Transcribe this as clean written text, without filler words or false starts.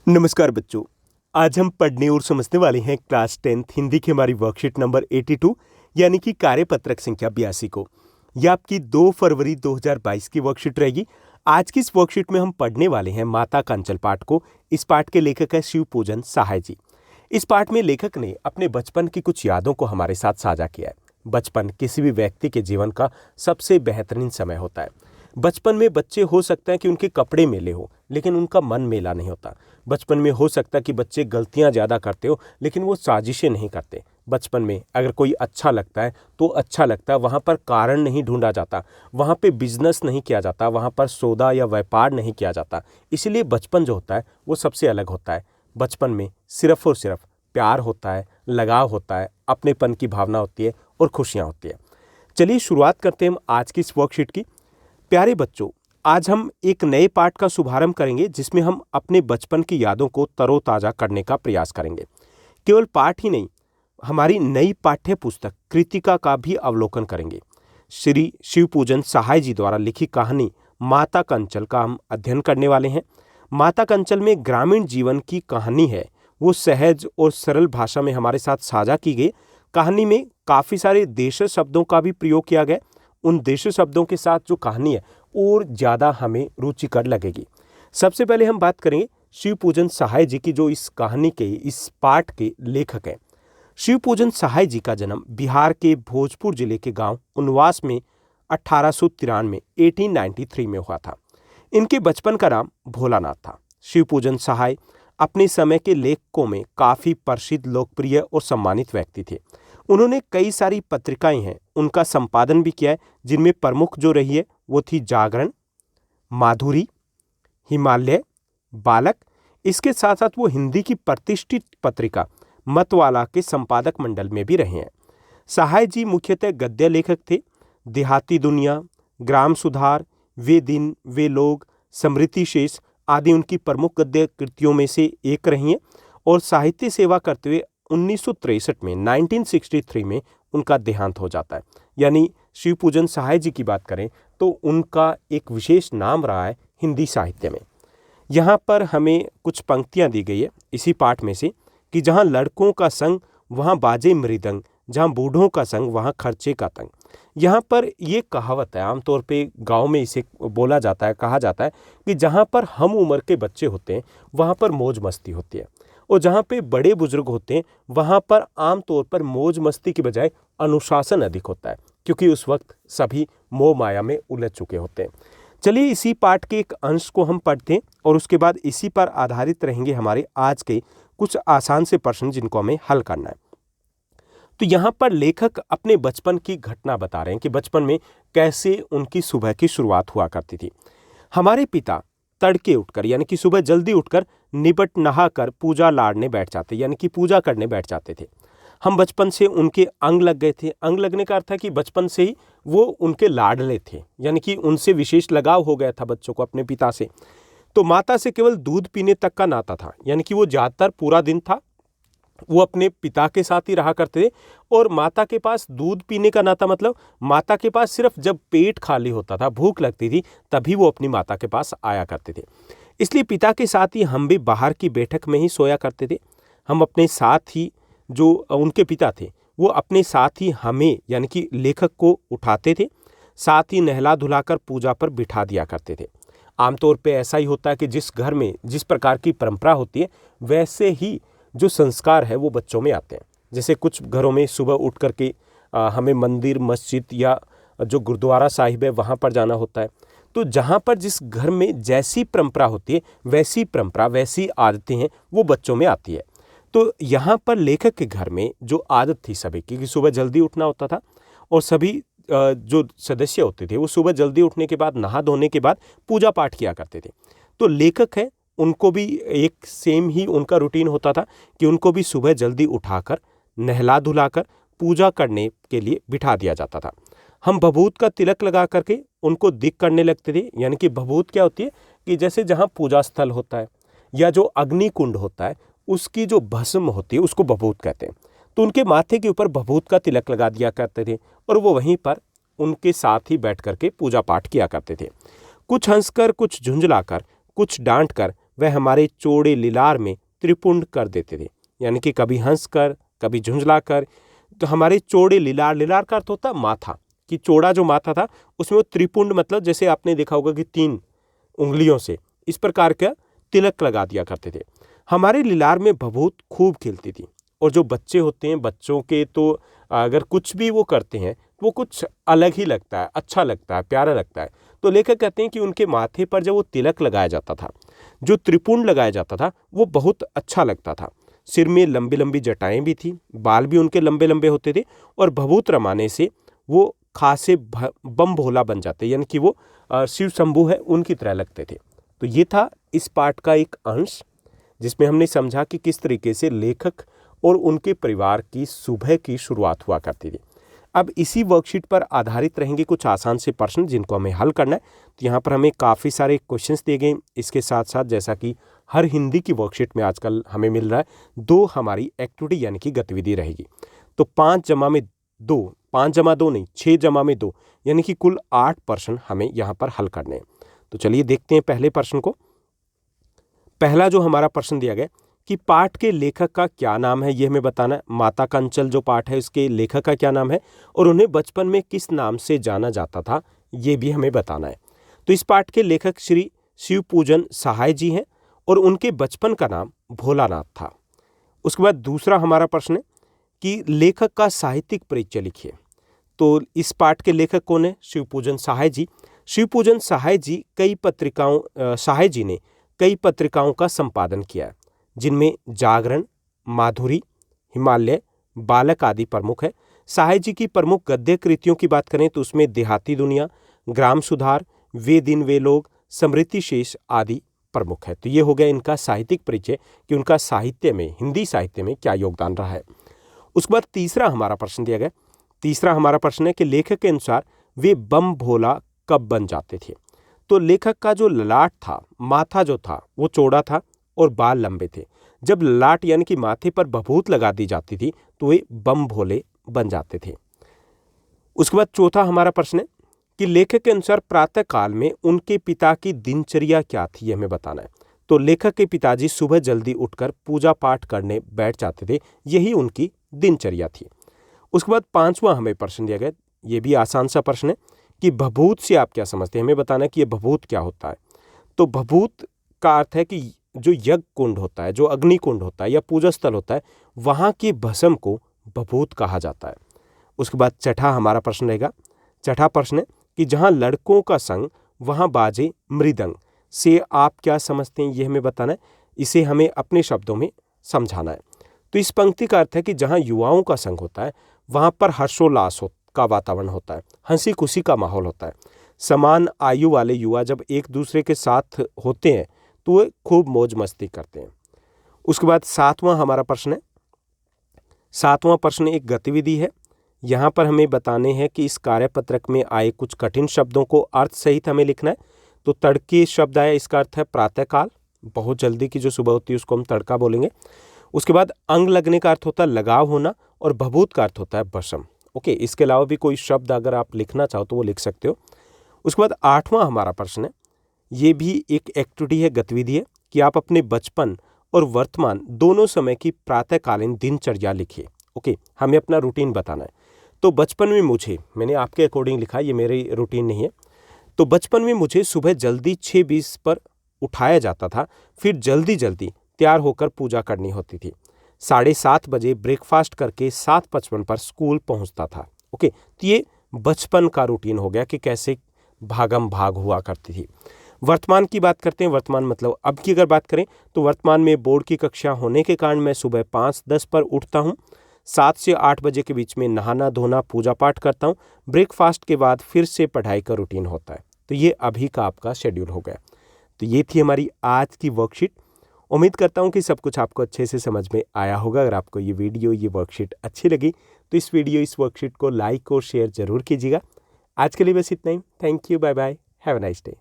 नमस्कार बच्चों। आज हम पढ़ने और समझने वाले हैं क्लास 10th हिंदी की हमारी वर्कशीट नंबर 82 यानी कि कार्यपत्रक संख्या 82 को। यह आपकी 2 फरवरी 2022 की वर्कशीट रहेगी। आज की इस वर्कशीट में हम पढ़ने वाले हैं माता का अंचल पाठ को। इस पाठ के लेखक है शिव पूजन सहाय जी। इस पाठ में लेखक ने अपने बचपन की कुछ यादों को हमारे साथ साझा किया है। बचपन किसी भी व्यक्ति के जीवन का सबसे बेहतरीन समय होता है। बचपन में बच्चे हो सकता है कि उनके कपड़े मेले हो लेकिन उनका मन मेला नहीं होता। बचपन में हो सकता है कि बच्चे गलतियां ज़्यादा करते हो लेकिन वो साजिशें नहीं करते। बचपन में अगर कोई अच्छा लगता है तो अच्छा लगता है, वहाँ पर कारण नहीं ढूंढा जाता, वहाँ पे बिजनेस नहीं किया जाता, वहाँ पर सौदा या व्यापार नहीं किया जाता। इसलिए बचपन जो होता है वो सबसे अलग होता है। बचपन में सिर्फ और सिर्फ प्यार होता है, लगाव होता है, अपनेपन की भावना होती है और खुशियाँ होती है। चलिए शुरुआत करते हैं हम आज की इस वर्कशीट की। प्यारे बच्चों, आज हम एक नए पाठ का शुभारंभ करेंगे जिसमें हम अपने बचपन की यादों को तरोताज़ा करने का प्रयास करेंगे। केवल पाठ ही नहीं, हमारी नई पाठ्य पुस्तक कृतिका का भी अवलोकन करेंगे। श्री शिव पूजन सहाय जी द्वारा लिखी कहानी माता का अंचल का हम अध्ययन करने वाले हैं। माता का अंचल में ग्रामीण जीवन की कहानी है, वो सहज और सरल भाषा में हमारे साथ साझा की गई। कहानी में काफ़ी सारे देशी शब्दों का भी प्रयोग किया गया। उन देशी शब्दों के साथ जो कहानी है और ज़्यादा हमें रुचिकर लगेगी। सबसे पहले हम बात करेंगे शिव पूजन सहाय जी की, जो इस कहानी के, इस पाठ के लेखक हैं। शिव पूजन सहाय जी का जन्म बिहार के भोजपुर जिले के गांव उनवास में 1893 में हुआ था। इनके बचपन का नाम भोलानाथ था। शिव पूजन सहाय अपने समय के लेखकों में काफ़ी प्रसिद्ध, लोकप्रिय और सम्मानित व्यक्ति थे। उन्होंने कई सारी पत्रिकाएं हैं उनका संपादन भी किया है, जिनमें प्रमुख जो रही है वो थी जागरण, माधुरी, हिमालय, बालक। इसके साथ साथ वो हिंदी की प्रतिष्ठित पत्रिका मतवाला के संपादक मंडल में भी रहे हैं। सहाय जी मुख्यतः गद्य लेखक थे। देहाती दुनिया, ग्राम सुधार, वे दिन वे लोग, समृति शेष आदि उनकी प्रमुख गद्य कृतियों में से एक रही हैं। और साहित्य सेवा करते हुए 1963 में उनका देहांत हो जाता है। यानी शिव पूजन सहाय जी की बात करें तो उनका एक विशेष नाम रहा है हिंदी साहित्य में। यहाँ पर हमें कुछ पंक्तियाँ दी गई है इसी पाठ में से कि जहाँ लड़कों का संग वहाँ बाजे मृदंग, जहाँ बूढ़ों का संग वहाँ खर्चे का तंग। यहाँ पर ये कहावत है, आमतौर पे गांव में इसे बोला जाता है, कहा जाता है कि जहाँ पर हम उम्र के बच्चे होते हैं वहाँ पर मौज मस्ती होती है, और जहाँ पे बड़े बुजुर्ग होते हैं वहाँ पर आमतौर पर मौज मस्ती की बजाय अनुशासन अधिक होता है, क्योंकि उस वक्त सभी मोह माया में उलझ चुके होते हैं। चलिए इसी पाठ के एक अंश को हम पढ़ते हैं और उसके बाद इसी पर आधारित रहेंगे हमारे आज के कुछ आसान से प्रश्न जिनको हमें हल करना है। तो यहाँ पर लेखक अपने बचपन की घटना बता रहे हैं कि बचपन में कैसे उनकी सुबह की शुरुआत हुआ करती थी। हमारे पिता तड़के उठकर, यानी कि सुबह जल्दी उठकर निबट नहाकर पूजा लाड़ने बैठ जाते, यानी कि पूजा करने बैठ जाते थे। हम बचपन से उनके अंग लग गए थे। अंग लगने का अर्थ है कि बचपन से ही वो उनके लाडले थे, यानी कि उनसे विशेष लगाव हो गया था बच्चों को अपने पिता से। तो माता से केवल दूध पीने तक का नाता था, यानी कि वो ज़्यादातर पूरा दिन था वो अपने पिता के साथ ही रहा करते थे। और माता के पास दूध पीने का नाता मतलब माता के पास सिर्फ जब पेट खाली होता था, भूख लगती थी, तभी वो अपनी माता के पास आया करते थे। इसलिए पिता के साथ ही हम भी बाहर की बैठक में ही सोया करते थे। हम अपने साथ ही, जो उनके पिता थे वो अपने साथ ही हमें, यानी कि लेखक को उठाते थे, साथ ही नहला धुलाकर पूजा पर बिठा दिया करते थे। आमतौर पे ऐसा ही होता है कि जिस घर में जिस प्रकार की परंपरा होती है वैसे ही जो संस्कार है वो बच्चों में आते हैं। जैसे कुछ घरों में सुबह उठ करके हमें मंदिर, मस्जिद या जो गुरुद्वारा साहिब है वहाँ पर जाना होता है। तो जहाँ पर जिस घर में जैसी परंपरा होती है वैसी परंपरा, वैसी आदतें हैं वो बच्चों में आती है। तो यहाँ पर लेखक के घर में जो आदत थी सभी की कि सुबह जल्दी उठना होता था, और सभी जो सदस्य होते थे वो सुबह जल्दी उठने के बाद, नहा धोने के बाद पूजा पाठ किया करते थे। तो लेखक है उनको भी एक सेम ही उनका रूटीन होता था कि उनको भी सुबह जल्दी उठाकर नहला धुलाकर पूजा करने के लिए बिठा दिया जाता था। हम भभूत का तिलक लगा करके उनको दिक करने लगते थे। यानी कि भभूत क्या होती है कि जैसे जहाँ पूजा स्थल होता है या जो अग्नि कुंड होता है उसकी जो भस्म होती है उसको भभूत कहते हैं। तो उनके माथे के ऊपर भभूत का तिलक लगा दिया करते थे और वो वहीं पर उनके साथ ही बैठ करके पूजा पाठ किया करते थे। कुछ हंसकर, कुछ झुंझलाकर, कुछ डांट कर वह हमारे चौड़े लीलार में त्रिपुंड कर देते थे, यानी कि कभी हंसकर कभी झुंझलाकर। तो हमारे चौड़े लीलार, लीलार का अर्थ होता है माथा, कि चौड़ा जो माथा था उसमें वो त्रिपुंड मतलब जैसे आपने देखा होगा कि 3 उंगलियों से इस प्रकार का तिलक लगा दिया करते थे। हमारे लीलार में भभूत खूब खिलती थी। और जो बच्चे होते हैं, बच्चों के तो अगर कुछ भी वो करते हैं वो कुछ अलग ही लगता है, अच्छा लगता है, प्यारा लगता है। तो लेखक कहते हैं कि उनके माथे पर जब वो तिलक लगाया जाता था, जो त्रिपुंड लगाया जाता था, वो बहुत अच्छा लगता था। सिर में लंबी लंबी जटाएं भी थी, बाल भी उनके लंबे लंबे होते थे और भभूत रमाने से वो खासे बम भोला बन जाते, यानी कि वो शिव शंभू है उनकी तरह लगते थे। तो ये था इस पाठ का एक अंश जिसमें हमने समझा कि किस तरीके से लेखक और उनके परिवार की सुबह की शुरुआत हुआ करती थी। अब इसी वर्कशीट पर आधारित रहेंगे कुछ आसान से प्रश्न जिनको हमें हल करना है। तो यहाँ पर हमें काफ़ी सारे क्वेश्चंस दिए गए। इसके साथ साथ जैसा कि हर हिंदी की वर्कशीट में आजकल हमें मिल रहा है, 2 हमारी एक्टिविटी यानी कि गतिविधि रहेगी। तो 5 जमा में 2, 5 जमा 2 नहीं, 6 जमा में 2 यानी कि कुल 8 प्रश्न हमें यहाँ पर हल करने हैं। तो चलिए देखते हैं पहले प्रश्न को। पहला जो हमारा प्रश्न दिया गया कि पाठ के लेखक का क्या नाम है, यह हमें बताना है। माता का अंचल जो पाठ है उसके लेखक का क्या नाम है और उन्हें बचपन में किस नाम से जाना जाता था, ये भी हमें बताना है। तो इस पाठ के लेखक श्री शिवपूजन सहाय जी हैं और उनके बचपन का नाम भोलानाथ था। उसके बाद दूसरा हमारा प्रश्न है कि लेखक का साहित्यिक परिचय लिखिए। तो इस पाठ के लेखक कौन है? शिवपूजन सहाय जी। शिवपूजन सहाय जी सहाय जी ने कई पत्रिकाओं का संपादन किया है, जिनमें जागरण, माधुरी, हिमालय, बालक आदि प्रमुख है। सहाय जी की प्रमुख गद्य कृतियों की बात करें तो उसमें देहाती दुनिया, ग्राम सुधार, वे दिन वे लोग, समृद्धि शेष आदि प्रमुख है। तो ये हो गया इनका साहित्यिक परिचय कि उनका साहित्य में, हिंदी साहित्य में क्या योगदान रहा है। उसके बाद तीसरा हमारा प्रश्न दिया गया। तीसरा हमारा प्रश्न है कि लेखक के अनुसार वे बम भोला कब बन जाते थे। तो लेखक का जो ललाट था, माथा जो था वो चौड़ा था और बाल लंबे थे। जब ललाट यानी कि माथे पर भभूत लगा दी जाती थी तो वे बम भोले बन जाते थे। उसके बाद चौथा हमारा प्रश्न है कि लेखक के अनुसार प्रातः काल में उनके पिता की दिनचर्या क्या थी, यह हमें बताना है। तो लेखक के पिताजी सुबह जल्दी उठकर पूजा पाठ करने बैठ जाते थे, यही उनकी दिनचर्या थी। उसके बाद 5वां हमें प्रश्न दिया गया, ये भी आसान सा प्रश्न है कि भभूत से आप क्या समझते हैं, हमें बताना है कि ये भभूत क्या होता है। तो भभूत का अर्थ है कि जो यज्ञ कुंड होता है, जो अग्नि कुंड होता है या पूजा स्थल होता है, वहाँ के भस्म को भभूत कहा जाता है। उसके बाद छठा हमारा प्रश्न रहेगा। छठा प्रश्न है कि जहाँ लड़कों का संग वहाँ बाजे मृदंग, से आप क्या समझते हैं, ये हमें बताना है। इसे हमें अपने शब्दों में समझाना है। तो इस पंक्ति का अर्थ है कि जहाँ युवाओं का संग होता है वहाँ पर हर्षोल्लास का वातावरण होता है, हंसी खुशी का माहौल होता है। समान आयु वाले युवा जब एक दूसरे के साथ होते हैं तो वे खूब मौज मस्ती करते हैं। उसके बाद 7वां हमारा प्रश्न है। 7वां प्रश्न एक गतिविधि है। यहाँ पर हमें बताने हैं कि इस कार्यपत्रक में आए कुछ कठिन शब्दों को अर्थ सहित हमें लिखना है। तो तड़के शब्द आया, इसका अर्थ है प्रातःकाल, बहुत जल्दी की जो सुबह होती है उसको हम तड़का बोलेंगे। उसके बाद अंग लगने का अर्थ होता है लगाव होना और भभूत का अर्थ होता है भस्म। ओके, इसके अलावा भी कोई शब्द अगर आप लिखना चाहो तो वो लिख सकते हो। उसके बाद 8वां हमारा प्रश्न है, ये भी एक एक्टिविटी है, गतिविधि है कि आप अपने बचपन और वर्तमान दोनों समय की प्रातःकालीन दिनचर्या लिखिए। ओके, हमें अपना रूटीन बताना है। तो बचपन में मैंने आपके अकॉर्डिंग लिखा, ये मेरी रूटीन नहीं है। तो बचपन में मुझे सुबह जल्दी 6:20 पर उठाया जाता था, फिर जल्दी जल्दी तैयार होकर पूजा करनी होती थी। 7:30 बजे ब्रेकफास्ट करके 7:55 पर स्कूल पहुंचता था। ओके, तो ये बचपन का रूटीन हो गया कि कैसे भागम भाग हुआ करती थी। वर्तमान की बात करते हैं। वर्तमान मतलब अब की अगर बात करें तो वर्तमान में बोर्ड की कक्षा होने के कारण मैं सुबह 5:10 पर उठता हूँ। 7 से 8 बजे के बीच में नहाना धोना पूजा पाठ करता हूँ। ब्रेकफास्ट के बाद फिर से पढ़ाई का रूटीन होता है। तो ये अभी का आपका शेड्यूल हो गया। तो ये थी हमारी आज की वर्कशीट। उम्मीद करता हूँ कि सब कुछ आपको अच्छे से समझ में आया होगा। अगर आपको ये वीडियो, ये वर्कशीट अच्छी लगी तो इस वर्कशीट को लाइक और शेयर जरूर कीजिएगा। आज के लिए बस इतना ही। Thank you, bye bye, have a nice day.